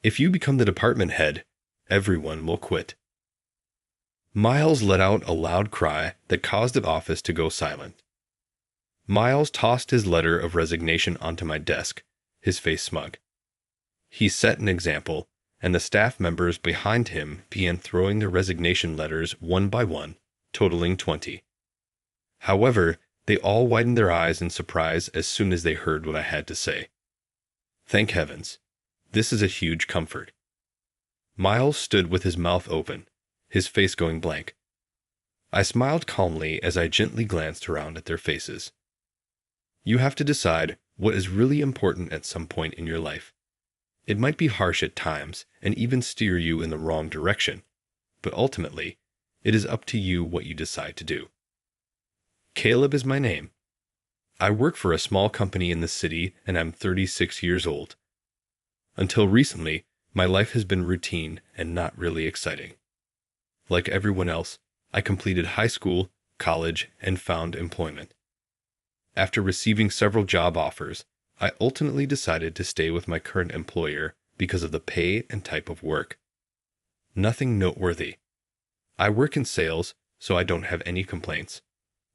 If you become the department head, everyone will quit. Miles let out a loud cry that caused the office to go silent. Miles tossed his letter of resignation onto my desk, his face smug. He set an example, and the staff members behind him began throwing their resignation letters one by one, totaling 20. However, they all widened their eyes in surprise as soon as they heard what I had to say. Thank heavens. This is a huge comfort. Miles stood with his mouth open, his face going blank. I smiled calmly as I gently glanced around at their faces. You have to decide what is really important at some point in your life. It might be harsh at times and even steer you in the wrong direction, but ultimately, it is up to you what you decide to do. Caleb is my name. I work for a small company in the city and I'm 36 years old. Until recently, my life has been routine and not really exciting. Like everyone else, I completed high school, college, and found employment. After receiving several job offers, I ultimately decided to stay with my current employer because of the pay and type of work. Nothing noteworthy. I work in sales, so I don't have any complaints.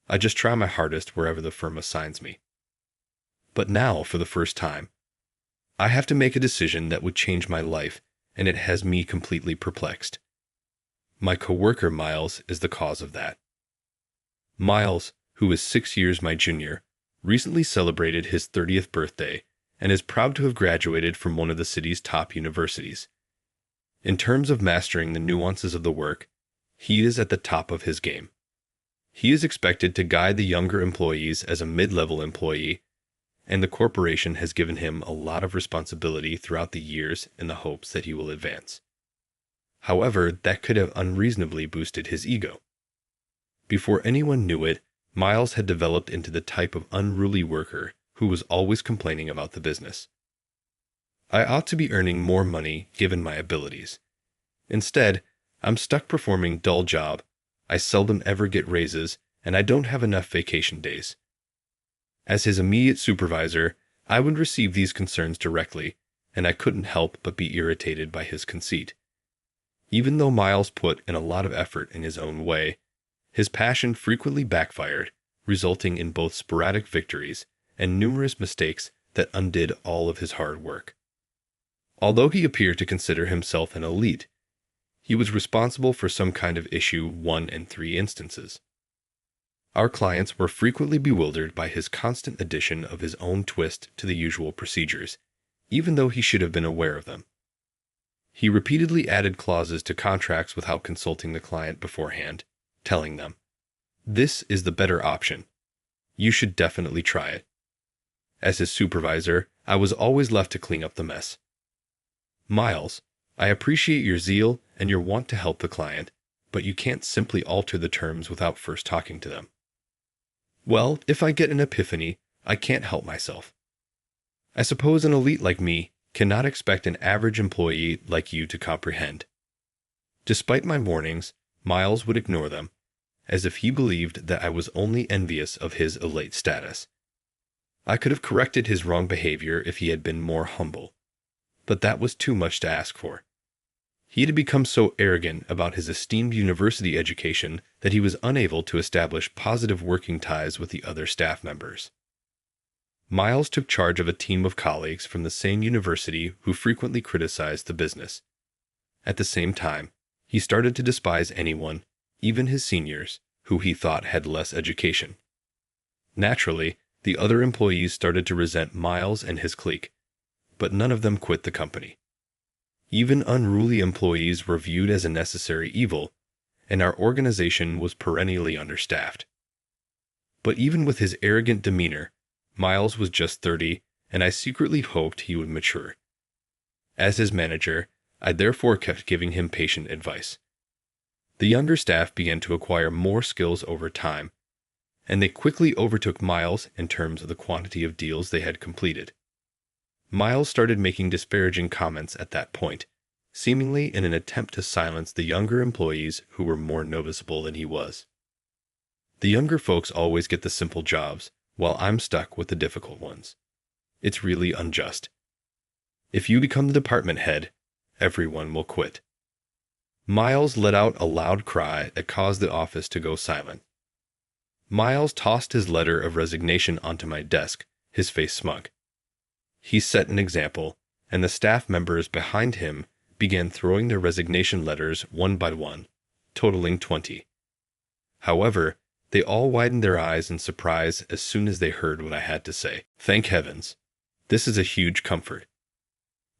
I just try my hardest wherever the firm assigns me. But now, for the first time, I have to make a decision that would change my life, and it has me completely perplexed. My coworker Miles is the cause of that. Miles, who is 6 years my junior, recently celebrated his 30th birthday and is proud to have graduated from one of the city's top universities. In terms of mastering the nuances of the work, he is at the top of his game. He is expected to guide the younger employees as a mid-level employee, and the corporation has given him a lot of responsibility throughout the years in the hopes that he will advance. However, that could have unreasonably boosted his ego. Before anyone knew it, Miles had developed into the type of unruly worker who was always complaining about the business. I ought to be earning more money given my abilities. Instead, I'm stuck performing dull job, I seldom ever get raises, and I don't have enough vacation days. As his immediate supervisor, I would receive these concerns directly, and I couldn't help but be irritated by his conceit. Even though Miles put in a lot of effort in his own way, his passion frequently backfired, resulting in both sporadic victories and numerous mistakes that undid all of his hard work. Although he appeared to consider himself an elite, he was responsible for some kind of issue 1 in 3 instances. Our clients were frequently bewildered by his constant addition of his own twist to the usual procedures, even though he should have been aware of them. He repeatedly added clauses to contracts without consulting the client beforehand, telling them, "This is the better option. You should definitely try it." As his supervisor, I was always left to clean up the mess. Miles, I appreciate your zeal and your want to help the client, but you can't simply alter the terms without first talking to them. Well, if I get an epiphany, I can't help myself. I suppose an elite like me cannot expect an average employee like you to comprehend. Despite my warnings, Miles would ignore them, as if he believed that I was only envious of his elite status. I could have corrected his wrong behavior if he had been more humble, but that was too much to ask for. He had become so arrogant about his esteemed university education that he was unable to establish positive working ties with the other staff members. Miles took charge of a team of colleagues from the same university who frequently criticized the business. At the same time, he started to despise anyone, even his seniors, who he thought had less education. Naturally, the other employees started to resent Miles and his clique, but none of them quit the company. Even unruly employees were viewed as a necessary evil, and our organization was perennially understaffed. But even with his arrogant demeanor, Miles was just 30, and I secretly hoped he would mature. As his manager, I therefore kept giving him patient advice. The younger staff began to acquire more skills over time, and they quickly overtook Miles in terms of the quantity of deals they had completed. Miles started making disparaging comments at that point, seemingly in an attempt to silence the younger employees who were more noticeable than he was. The younger folks always get the simple jobs, while I'm stuck with the difficult ones. It's really unjust. If you become the department head, everyone will quit. Miles let out a loud cry that caused the office to go silent. Miles tossed his letter of resignation onto my desk, his face smug. He set an example, and the staff members behind him began throwing their resignation letters one by one, totaling 20. However, they all widened their eyes in surprise as soon as they heard what I had to say. Thank heavens. This is a huge comfort.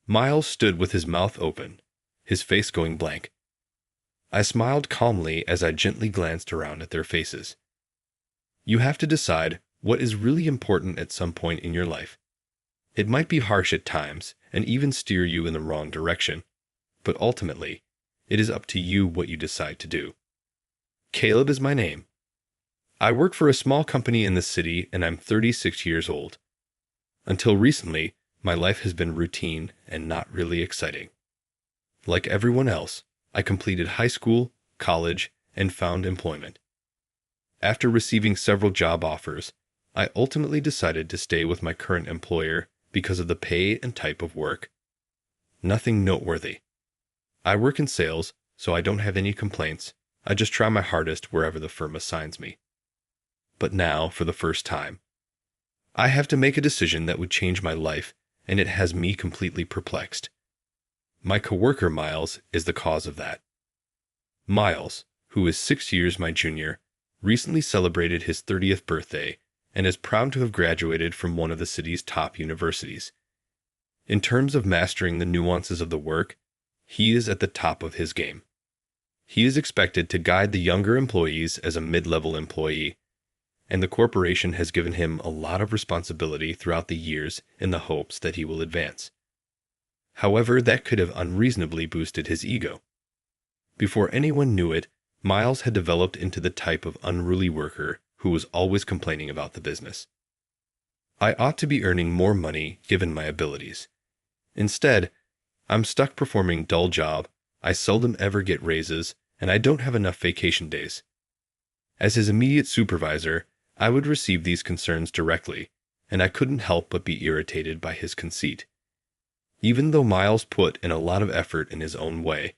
Miles stood with his mouth open, his face going blank. I smiled calmly as I gently glanced around at their faces. You have to decide what is really important at some point in your life. It might be harsh at times and even steer you in the wrong direction, but ultimately, it is up to you what you decide to do. Caleb is my name. I work for a small company in the city and I'm 36 years old. Until recently, my life has been routine and not really exciting. Like everyone else, I completed high school, college, and found employment. After receiving several job offers, I ultimately decided to stay with my current employer because of the pay and type of work. Nothing noteworthy. I work in sales, so I don't have any complaints. I just try my hardest wherever the firm assigns me. But now, for the first time, I have to make a decision that would change my life, and it has me completely perplexed. My coworker Miles is the cause of that. Miles, who is 6 years my junior, recently celebrated his 30th birthday and is proud to have graduated from one of the city's top universities. In terms of mastering the nuances of the work, he is at the top of his game. He is expected to guide the younger employees as a mid-level employee, and the corporation has given him a lot of responsibility throughout the years in the hopes that he will advance. However, that could have unreasonably boosted his ego. Before anyone knew it, Miles had developed into the type of unruly worker who was always complaining about the business. I ought to be earning more money given my abilities. Instead, I'm stuck performing dull job, I seldom ever get raises, and I don't have enough vacation days. As his immediate supervisor, I would receive these concerns directly, and I couldn't help but be irritated by his conceit. Even though Miles put in a lot of effort in his own way,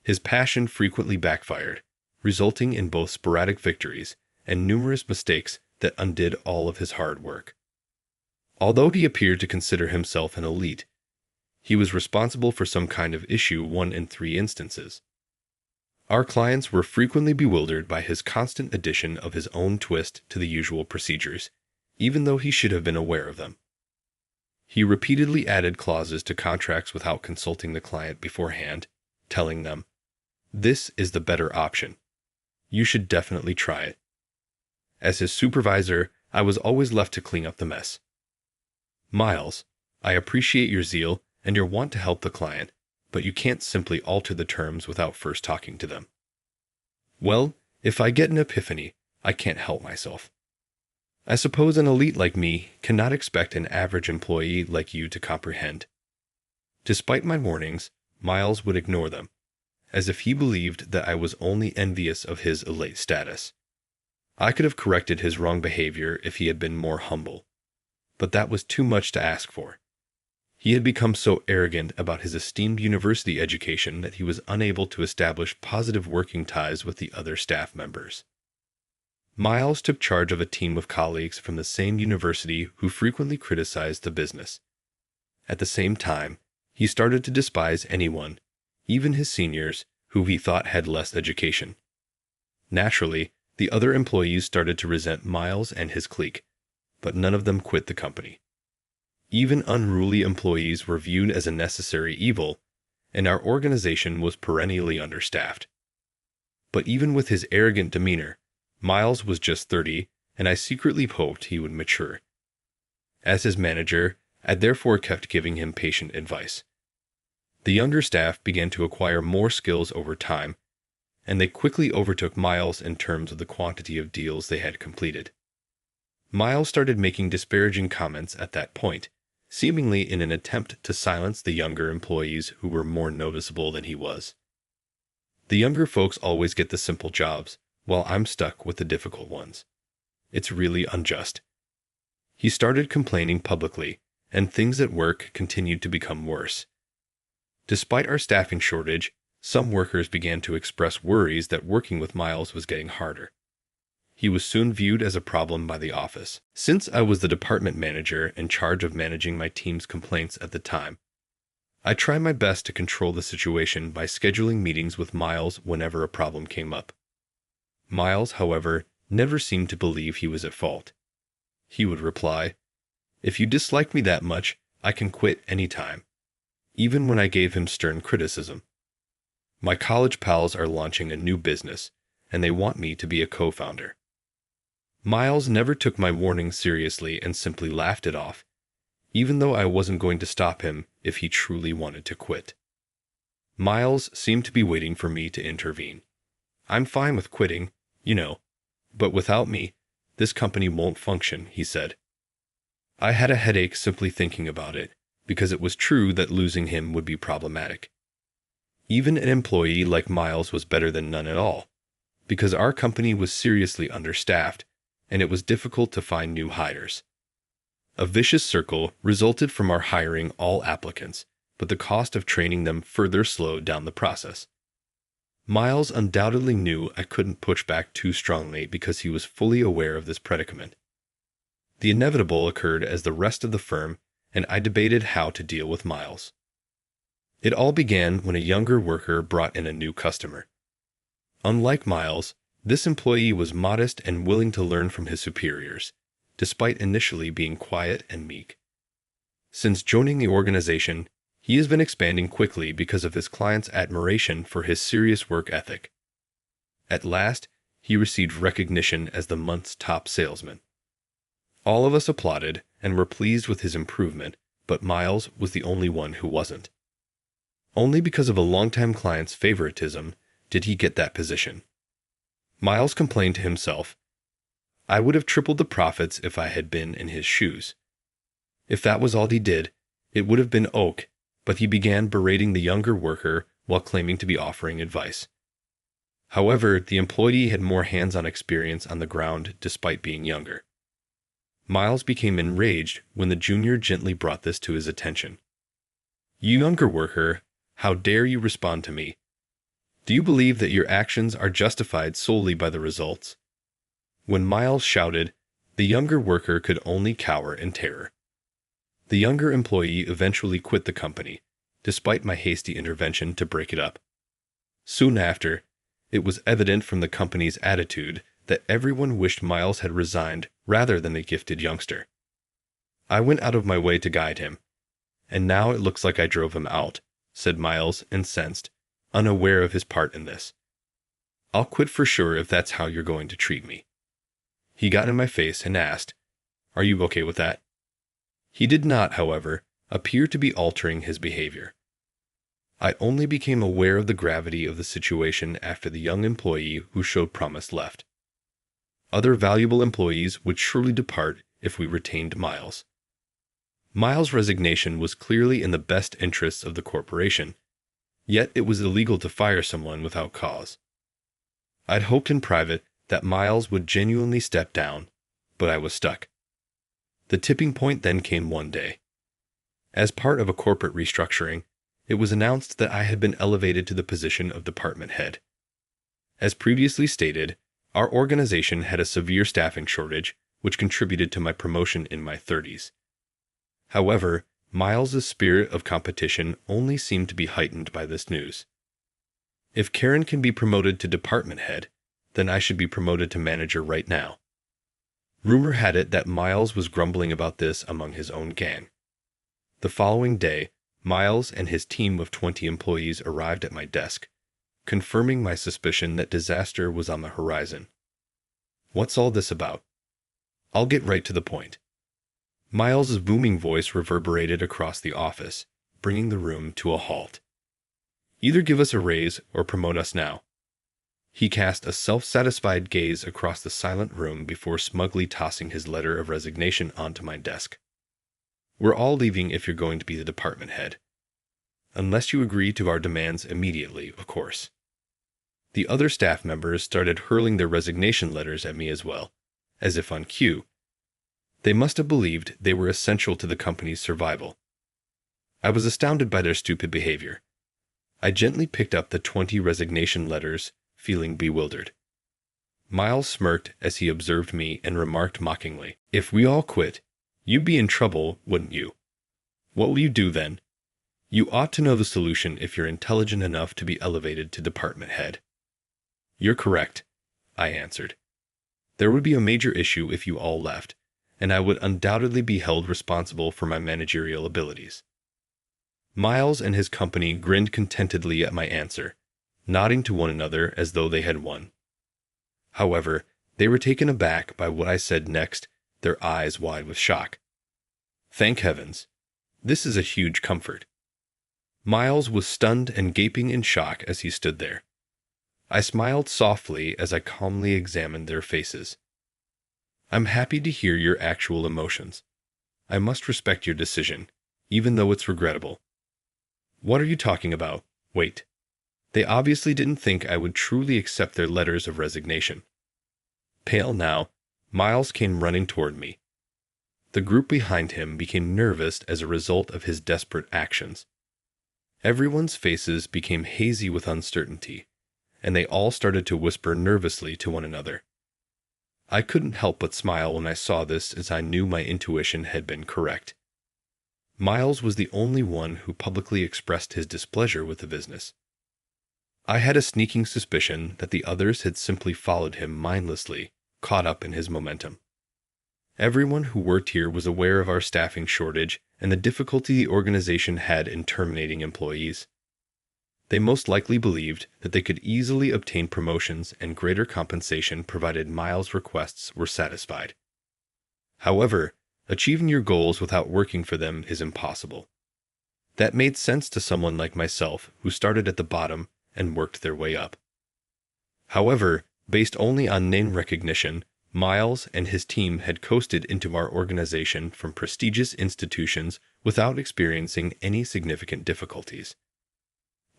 his passion frequently backfired, resulting in both sporadic victories and numerous mistakes that undid all of his hard work. Although he appeared to consider himself an elite, he was responsible for some kind of issue 1 in 3 instances. Our clients were frequently bewildered by his constant addition of his own twist to the usual procedures, even though he should have been aware of them. He repeatedly added clauses to contracts without consulting the client beforehand, telling them, "This is the better option. You should definitely try it." As his supervisor, I was always left to clean up the mess. Miles, I appreciate your zeal and your want to help the client, but you can't simply alter the terms without first talking to them. Well, if I get an epiphany, I can't help myself. I suppose an elite like me cannot expect an average employee like you to comprehend. Despite my warnings, Miles would ignore them, as if he believed that I was only envious of his elite status. I could have corrected his wrong behavior if he had been more humble, but that was too much to ask for. He had become so arrogant about his esteemed university education that he was unable to establish positive working ties with the other staff members. Miles took charge of a team of colleagues from the same university who frequently criticized the business. At the same time, he started to despise anyone, even his seniors, who he thought had less education. Naturally, the other employees started to resent Miles and his clique, but none of them quit the company. Even unruly employees were viewed as a necessary evil, and our organization was perennially understaffed. But even with his arrogant demeanor, Miles was just 30, and I secretly hoped he would mature. As his manager, I therefore kept giving him patient advice. The younger staff began to acquire more skills over time, and they quickly overtook Miles in terms of the quantity of deals they had completed. Miles started making disparaging comments at that point, seemingly in an attempt to silence the younger employees who were more noticeable than he was. The younger folks always get the simple jobs, while I'm stuck with the difficult ones. It's really unjust. He started complaining publicly, and things at work continued to become worse. Despite our staffing shortage, some workers began to express worries that working with Miles was getting harder. He was soon viewed as a problem by the office. Since I was the department manager in charge of managing my team's complaints at the time, I tried my best to control the situation by scheduling meetings with Miles whenever a problem came up. Miles, however, never seemed to believe he was at fault. He would reply, "If you dislike me that much, I can quit any time," even when I gave him stern criticism. "My college pals are launching a new business, and they want me to be a co-founder." Miles never took my warning seriously and simply laughed it off, even though I wasn't going to stop him if he truly wanted to quit. Miles seemed to be waiting for me to intervene. "I'm fine with quitting, but without me, this company won't function," he said. I had a headache simply thinking about it, because it was true that losing him would be problematic. Even an employee like Miles was better than none at all, because our company was seriously understaffed, and it was difficult to find new hires. A vicious circle resulted from our hiring all applicants, but the cost of training them further slowed down the process. Miles undoubtedly knew I couldn't push back too strongly because he was fully aware of this predicament. The inevitable occurred as the rest of the firm, and I debated how to deal with Miles. It all began when a younger worker brought in a new customer. Unlike Miles, this employee was modest and willing to learn from his superiors, despite initially being quiet and meek. Since joining the organization, he has been expanding quickly because of his clients' admiration for his serious work ethic. At last, he received recognition as the month's top salesman. All of us applauded and were pleased with his improvement, but Miles was the only one who wasn't. Only because of a longtime client's favoritism did he get that position. Miles complained to himself, "I would have tripled the profits if I had been in his shoes." If that was all he did, it would have been OK, but he began berating the younger worker while claiming to be offering advice. However, the employee had more hands-on experience on the ground despite being younger. Miles became enraged when the junior gently brought this to his attention. "You younger worker, how dare you respond to me? Do you believe that your actions are justified solely by the results?" When Miles shouted, the younger worker could only cower in terror. The younger employee eventually quit the company, despite my hasty intervention to break it up. Soon after, it was evident from the company's attitude that everyone wished Miles had resigned rather than the gifted youngster. I went out of my way to guide him, and now it looks like I drove him out, said Miles, incensed, unaware of his part in this. "I'll quit for sure if that's how you're going to treat me." He got in my face and asked, "Are you okay with that?" He did not, however, appear to be altering his behavior. I only became aware of the gravity of the situation after the young employee who showed promise left. Other valuable employees would surely depart if we retained Miles. Miles' resignation was clearly in the best interests of the corporation, yet it was illegal to fire someone without cause. I'd hoped in private that Miles would genuinely step down, but I was stuck. The tipping point then came one day. As part of a corporate restructuring, it was announced that I had been elevated to the position of department head. As previously stated, our organization had a severe staffing shortage, which contributed to my promotion in my 30s. However, Miles' spirit of competition only seemed to be heightened by this news. If Karen can be promoted to department head, then I should be promoted to manager right now. Rumor had it that Miles was grumbling about this among his own gang. The following day, Miles and his team of 20 employees arrived at my desk, confirming my suspicion that disaster was on the horizon. "What's all this about?" "I'll get right to the point." Miles's booming voice reverberated across the office, bringing the room to a halt. "Either give us a raise or promote us now." He cast a self-satisfied gaze across the silent room before smugly tossing his letter of resignation onto my desk. "We're all leaving if you're going to be the department head. Unless you agree to our demands immediately, of course." The other staff members started hurling their resignation letters at me as well, as if on cue. They must have believed they were essential to the company's survival. I was astounded by their stupid behavior. I gently picked up the 20 resignation letters, feeling bewildered. Miles smirked as he observed me and remarked mockingly, "If we all quit, you'd be in trouble, wouldn't you? What will you do then? You ought to know the solution if you're intelligent enough to be elevated to department head." "You're correct," I answered. "There would be a major issue if you all left, and I would undoubtedly be held responsible for my managerial abilities." Miles and his company grinned contentedly at my answer, nodding to one another as though they had won. However, they were taken aback by what I said next, their eyes wide with shock. Thank heavens. This is a huge comfort. Miles was stunned and gaping in shock as he stood there. I smiled softly as I calmly examined their faces. "I'm happy to hear your actual emotions. I must respect your decision, even though it's regrettable." "What are you talking about? Wait." They obviously didn't think I would truly accept their letters of resignation. Pale now, Miles came running toward me. The group behind him became nervous as a result of his desperate actions. Everyone's faces became hazy with uncertainty, and they all started to whisper nervously to one another. I couldn't help but smile when I saw this, as I knew my intuition had been correct. Miles was the only one who publicly expressed his displeasure with the business. I had a sneaking suspicion that the others had simply followed him mindlessly, caught up in his momentum. Everyone who worked here was aware of our staffing shortage and the difficulty the organization had in terminating employees. They most likely believed that they could easily obtain promotions and greater compensation provided Miles' requests were satisfied. However, achieving your goals without working for them is impossible. That made sense to someone like myself who started at the bottom and worked their way up. However, based only on name recognition, Miles and his team had coasted into our organization from prestigious institutions without experiencing any significant difficulties.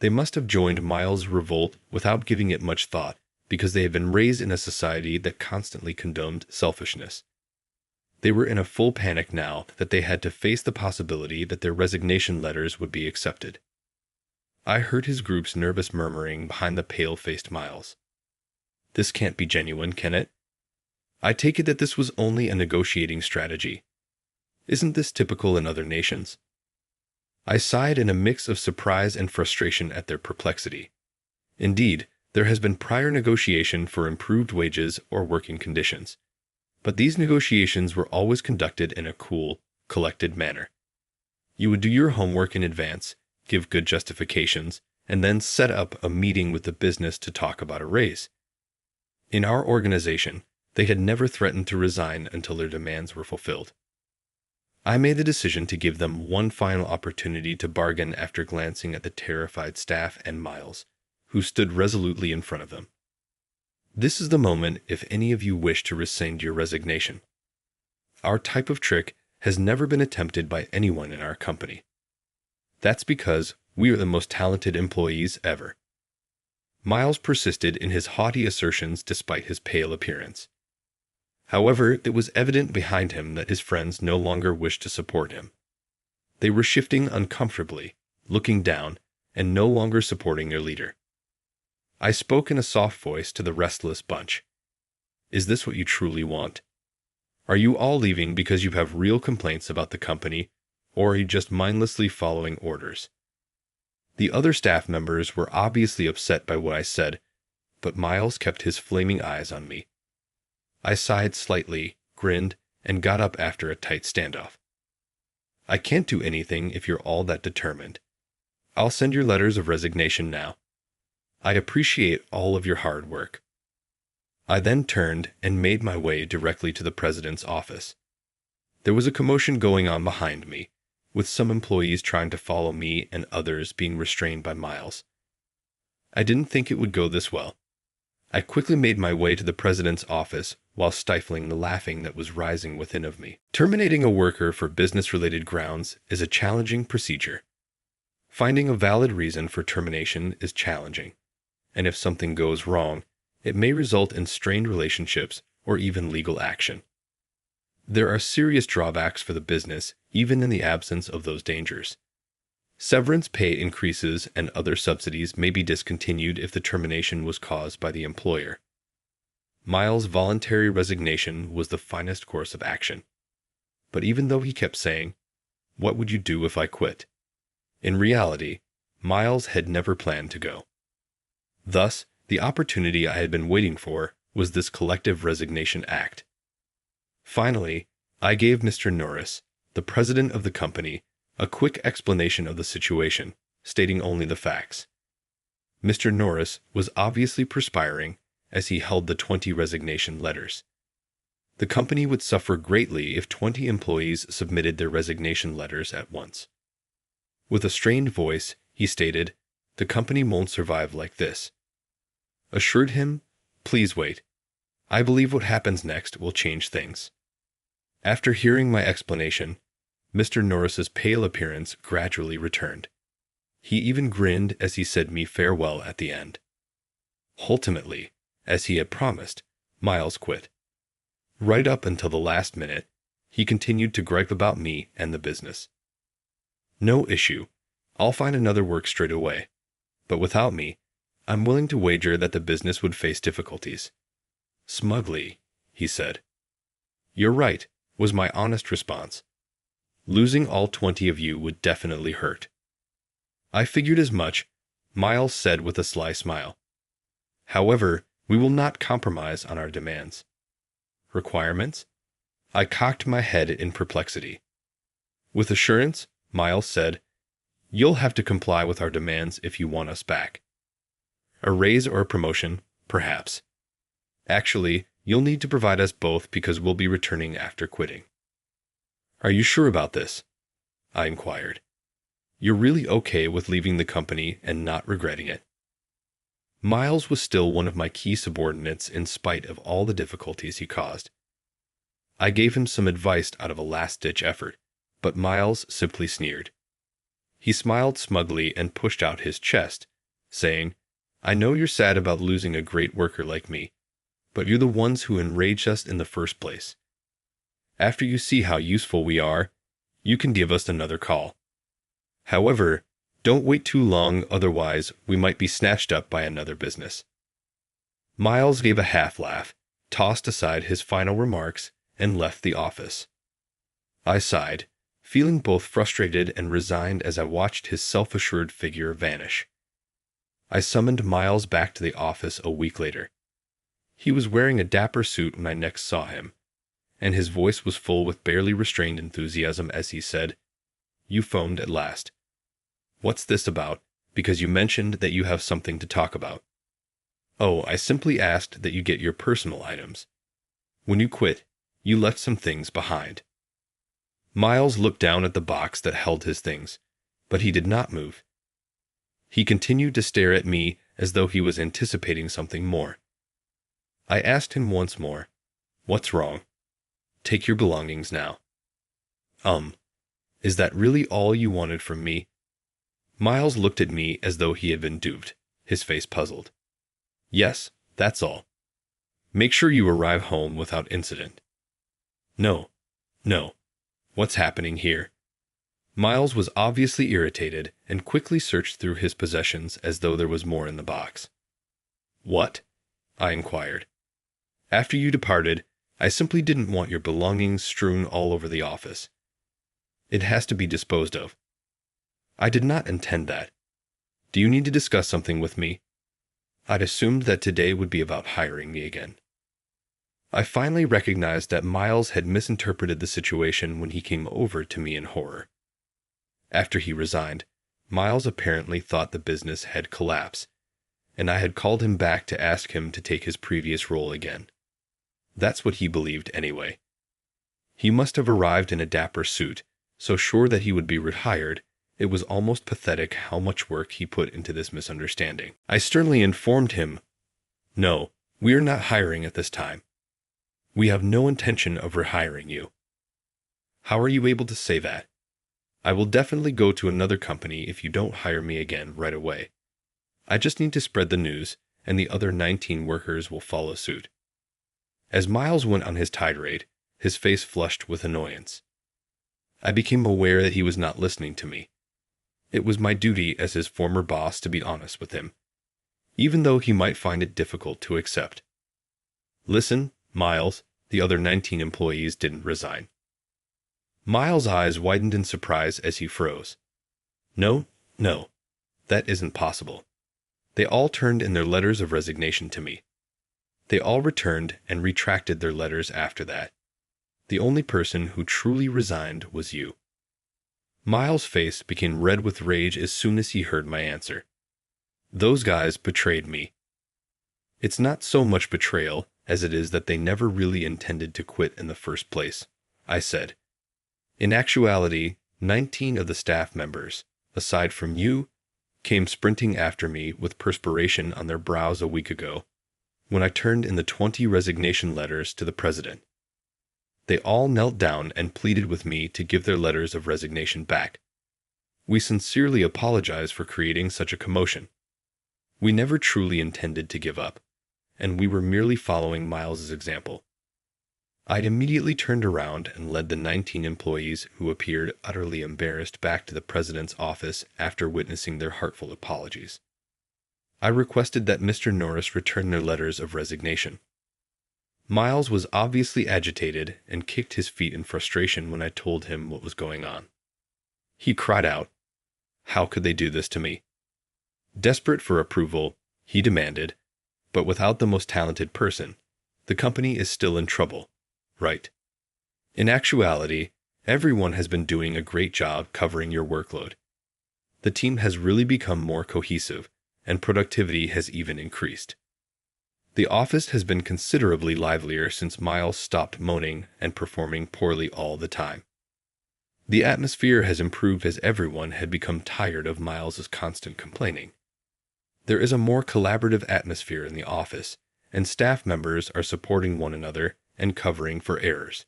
They must have joined Miles' revolt without giving it much thought, because they had been raised in a society that constantly condoned selfishness. They were in a full panic now that they had to face the possibility that their resignation letters would be accepted. I heard his group's nervous murmuring behind the pale-faced Miles. "This can't be genuine, can it? I take it that this was only a negotiating strategy. Isn't this typical in other nations?" I sighed in a mix of surprise and frustration at their perplexity. Indeed, there has been prior negotiation for improved wages or working conditions, but these negotiations were always conducted in a cool, collected manner. You would do your homework in advance, give good justifications, and then set up a meeting with the business to talk about a raise. In our organization, they had never threatened to resign until their demands were fulfilled. I made the decision to give them one final opportunity to bargain after glancing at the terrified staff and Miles, who stood resolutely in front of them. "This is the moment if any of you wish to rescind your resignation. Our type of trick has never been attempted by anyone in our company. That's because we are the most talented employees ever." Miles persisted in his haughty assertions despite his pale appearance. However, it was evident behind him that his friends no longer wished to support him. They were shifting uncomfortably, looking down, and no longer supporting their leader. I spoke in a soft voice to the restless bunch. "Is this what you truly want? Are you all leaving because you have real complaints about the company, or are you just mindlessly following orders?" The other staff members were obviously upset by what I said, but Miles kept his flaming eyes on me. I sighed slightly, grinned, and got up after a tight standoff. "I can't do anything if you're all that determined. I'll send your letters of resignation now. I appreciate all of your hard work." I then turned and made my way directly to the president's office. There was a commotion going on behind me, with some employees trying to follow me and others being restrained by Miles. I didn't think it would go this well. I quickly made my way to the president's office while stifling the laughing that was rising within of me. Terminating a worker for business-related grounds is a challenging procedure. Finding a valid reason for termination is challenging, and if something goes wrong, it may result in strained relationships or even legal action. There are serious drawbacks for the business even in the absence of those dangers. Severance pay increases and other subsidies may be discontinued if the termination was caused by the employer. Miles' voluntary resignation was the finest course of action. But even though he kept saying, "What would you do if I quit?" in reality, Miles had never planned to go. Thus, the opportunity I had been waiting for was this collective resignation act. Finally, I gave Mr. Norris, the president of the company, a quick explanation of the situation, stating only the facts. Mr. Norris was obviously perspiring as he held the 20 resignation letters. The company would suffer greatly if 20 employees submitted their resignation letters at once. With a strained voice, he stated, "The company won't survive like this." Assured him, "Please wait. I believe what happens next will change things." After hearing my explanation, Mr. Norris's pale appearance gradually returned. He even grinned as he said me farewell at the end. Ultimately, as he had promised, Miles quit. Right up until the last minute, he continued to gripe about me and the business. "No issue. I'll find another work straight away. But without me, I'm willing to wager that the business would face difficulties." Smugly, he said. "You're right," was my honest response. "Losing all 20 of you would definitely hurt." "I figured as much," Miles said with a sly smile. "However, we will not compromise on our demands." "Requirements?" I cocked my head in perplexity. With assurance, Miles said, "You'll have to comply with our demands if you want us back. A raise or a promotion, perhaps. Actually, you'll need to provide us both because we'll be returning after quitting." "Are you sure about this?" I inquired. "You're really okay with leaving the company and not regretting it?" Miles was still one of my key subordinates in spite of all the difficulties he caused. I gave him some advice out of a last-ditch effort, but Miles simply sneered. He smiled smugly and pushed out his chest, saying, "I know you're sad about losing a great worker like me, but you're the ones who enraged us in the first place. After you see how useful we are, you can give us another call. However, don't wait too long, otherwise we might be snatched up by another business." Miles gave a half-laugh, tossed aside his final remarks, and left the office. I sighed, feeling both frustrated and resigned as I watched his self-assured figure vanish. I summoned Miles back to the office a week later. He was wearing a dapper suit when I next saw him, and his voice was full with barely restrained enthusiasm as he said, "You phoned at last. What's this about? Because you mentioned that you have something to talk about." "Oh, I simply asked that you get your personal items. When you quit, you left some things behind." Miles looked down at the box that held his things, but he did not move. He continued to stare at me as though he was anticipating something more. I asked him once more, "What's wrong? Take your belongings now." Is that really all you wanted from me?" Miles looked at me as though he had been duped, his face puzzled. "Yes, that's all. Make sure you arrive home without incident." No. What's happening here?" Miles was obviously irritated and quickly searched through his possessions as though there was more in the box. "What?" I inquired. "After you departed, I simply didn't want your belongings strewn all over the office. It has to be disposed of." "I did not intend that. Do you need to discuss something with me?" I'd assumed that today would be about hiring me again. I finally recognized that Miles had misinterpreted the situation when he came over to me in horror. After he resigned, Miles apparently thought the business had collapsed, and I had called him back to ask him to take his previous role again. That's what he believed anyway. He must have arrived in a dapper suit, so sure that he would be rehired. It was almost pathetic how much work he put into this misunderstanding. I sternly informed him, "No, we are not hiring at this time. We have no intention of rehiring you." "How are you able to say that?" "I will definitely go to another company if you don't hire me again right away. I just need to spread the news, and the other 19 workers will follow suit." As Miles went on his tirade, his face flushed with annoyance. I became aware that he was not listening to me. It was my duty as his former boss to be honest with him, even though he might find it difficult to accept. Listen, Miles, the other 19 employees didn't resign. Miles' eyes widened in surprise as he froze. No, that isn't possible. They all turned in their letters of resignation to me. They all returned and retracted their letters after that. The only person who truly resigned was you. Miles' face became red with rage as soon as he heard my answer. Those guys betrayed me. It's not so much betrayal as it is that they never really intended to quit in the first place, I said. In actuality, 19 of the staff members, aside from you, came sprinting after me with perspiration on their brows a week ago, when I turned in the 20 resignation letters to the president. They all knelt down and pleaded with me to give their letters of resignation back. We sincerely apologize for creating such a commotion. We never truly intended to give up, and we were merely following Miles's example. I immediately turned around and led the 19 employees who appeared utterly embarrassed back to the president's office after witnessing their heartfelt apologies. I requested that Mr. Norris return their letters of resignation. Miles was obviously agitated and kicked his feet in frustration when I told him what was going on. He cried out, "How could they do this to me?" Desperate for approval, he demanded, "But without the most talented person, the company is still in trouble, right?" In actuality, everyone has been doing a great job covering your workload. The team has really become more cohesive, and productivity has even increased. The office has been considerably livelier since Miles stopped moaning and performing poorly all the time. The atmosphere has improved as everyone had become tired of Miles's constant complaining. There is a more collaborative atmosphere in the office, and staff members are supporting one another and covering for errors.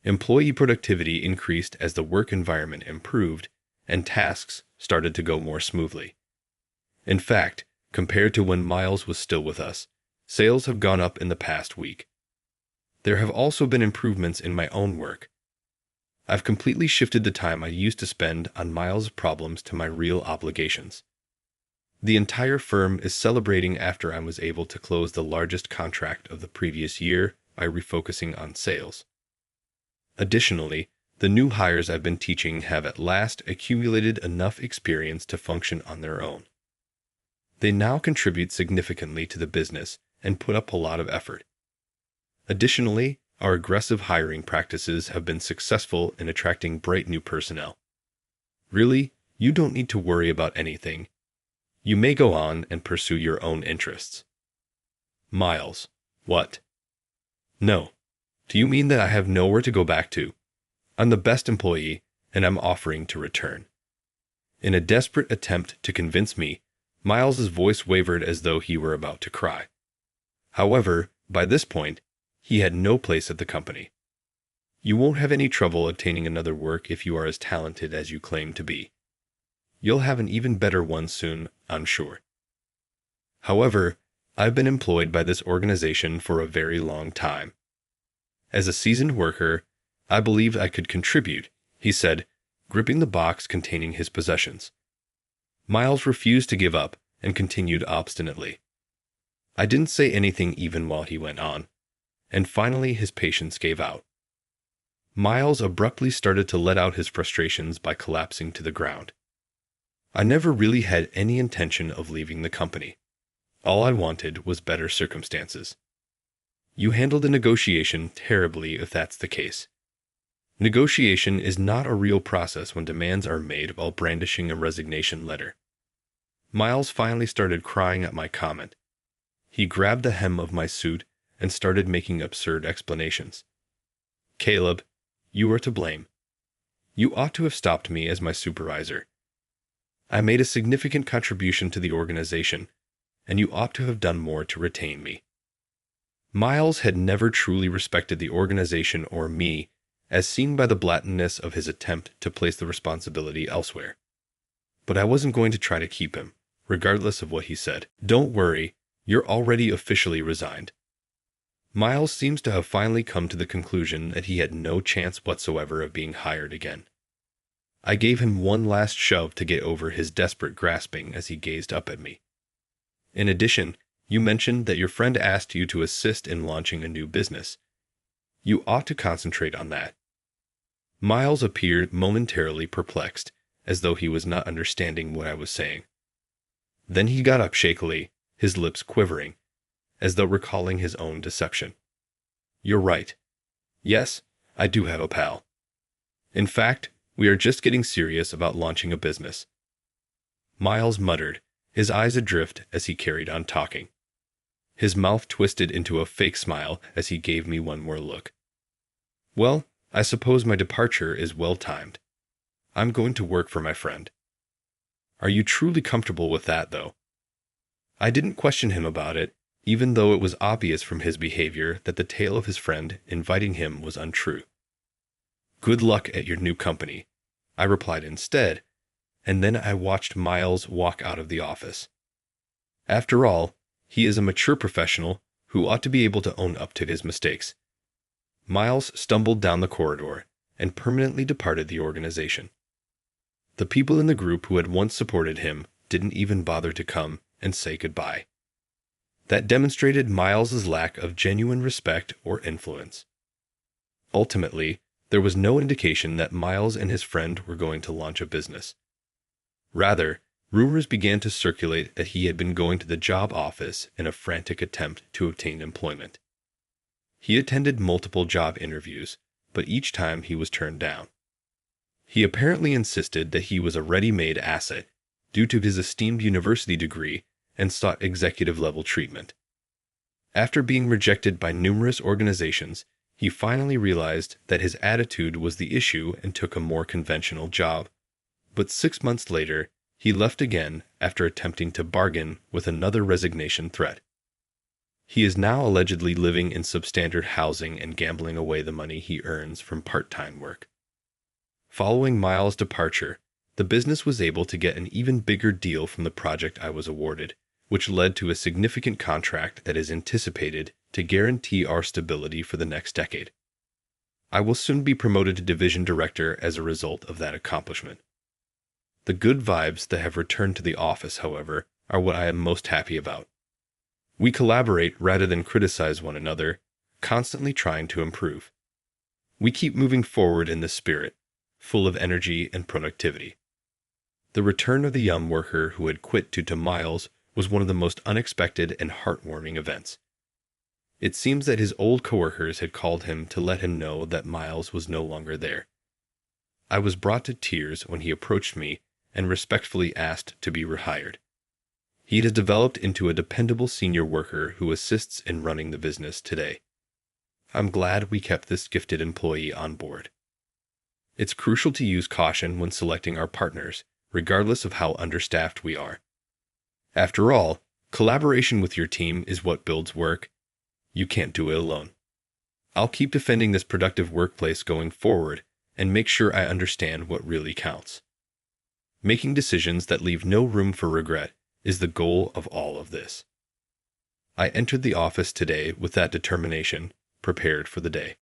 Employee productivity increased as the work environment improved, and tasks started to go more smoothly. In fact, compared to when Miles was still with us, sales have gone up in the past week. There have also been improvements in my own work. I've completely shifted the time I used to spend on Miles' problems to my real obligations. The entire firm is celebrating after I was able to close the largest contract of the previous year by refocusing on sales. Additionally, the new hires I've been teaching have at last accumulated enough experience to function on their own. They now contribute significantly to the business and put up a lot of effort. Additionally, our aggressive hiring practices have been successful in attracting bright new personnel. Really, you don't need to worry about anything. You may go on and pursue your own interests. Miles, what? No. Do you mean that I have nowhere to go back to? I'm the best employee, and I'm offering to return. In a desperate attempt to convince me, Miles's voice wavered as though he were about to cry. However, by this point, he had no place at the company. You won't have any trouble obtaining another work if you are as talented as you claim to be. You'll have an even better one soon, I'm sure. However, I've been employed by this organization for a very long time. As a seasoned worker, I believed I could contribute, he said, gripping the box containing his possessions. Miles refused to give up and continued obstinately. I didn't say anything even while he went on, and finally his patience gave out. Miles abruptly started to let out his frustrations by collapsing to the ground. I never really had any intention of leaving the company. All I wanted was better circumstances. You handled the negotiation terribly if that's the case. Negotiation is not a real process when demands are made while brandishing a resignation letter. Miles finally started crying at my comment. He grabbed the hem of my suit and started making absurd explanations. Caleb, you are to blame. You ought to have stopped me as my supervisor. I made a significant contribution to the organization, and you ought to have done more to retain me. Miles had never truly respected the organization or me, as seen by the blatantness of his attempt to place the responsibility elsewhere. But I wasn't going to try to keep him, regardless of what he said. Don't worry, you're already officially resigned. Miles seems to have finally come to the conclusion that he had no chance whatsoever of being hired again. I gave him one last shove to get over his desperate grasping as he gazed up at me. In addition, you mentioned that your friend asked you to assist in launching a new business. You ought to concentrate on that. Miles appeared momentarily perplexed, as though he was not understanding what I was saying. Then he got up shakily, his lips quivering, as though recalling his own deception. You're right. Yes, I do have a pal. In fact, we are just getting serious about launching a business. Miles muttered, his eyes adrift as he carried on talking. His mouth twisted into a fake smile as he gave me one more look. Well, I suppose my departure is well timed. I'm going to work for my friend. Are you truly comfortable with that, though? I didn't question him about it, even though it was obvious from his behavior that the tale of his friend inviting him was untrue. Good luck at your new company, I replied instead, and then I watched Miles walk out of the office. After all, he is a mature professional who ought to be able to own up to his mistakes. Miles stumbled down the corridor and permanently departed the organization. The people in the group who had once supported him didn't even bother to come and say goodbye. That demonstrated Miles's lack of genuine respect or influence. Ultimately, there was no indication that Miles and his friend were going to launch a business. Rather, rumors began to circulate that he had been going to the job office in a frantic attempt to obtain employment. He attended multiple job interviews, but each time he was turned down. He apparently insisted that he was a ready-made asset due to his esteemed university degree and sought executive-level treatment. After being rejected by numerous organizations, he finally realized that his attitude was the issue and took a more conventional job. But 6 months later, he left again after attempting to bargain with another resignation threat. He is now allegedly living in substandard housing and gambling away the money he earns from part-time work. Following Miles' departure, the business was able to get an even bigger deal from the project I was awarded, which led to a significant contract that is anticipated to guarantee our stability for the next decade. I will soon be promoted to division director as a result of that accomplishment. The good vibes that have returned to the office, however, are what I am most happy about. We collaborate rather than criticize one another, constantly trying to improve. We keep moving forward in this spirit, full of energy and productivity. The return of the young worker who had quit due to Miles was one of the most unexpected and heartwarming events. It seems that his old coworkers had called him to let him know that Miles was no longer there. I was brought to tears when he approached me and respectfully asked to be rehired. He has developed into a dependable senior worker who assists in running the business today. I'm glad we kept this gifted employee on board. It's crucial to use caution when selecting our partners, regardless of how understaffed we are. After all, collaboration with your team is what builds work. You can't do it alone. I'll keep defending this productive workplace going forward and make sure I understand what really counts. Making decisions that leave no room for regret is the goal of all of this. I entered the office today with that determination, prepared for the day.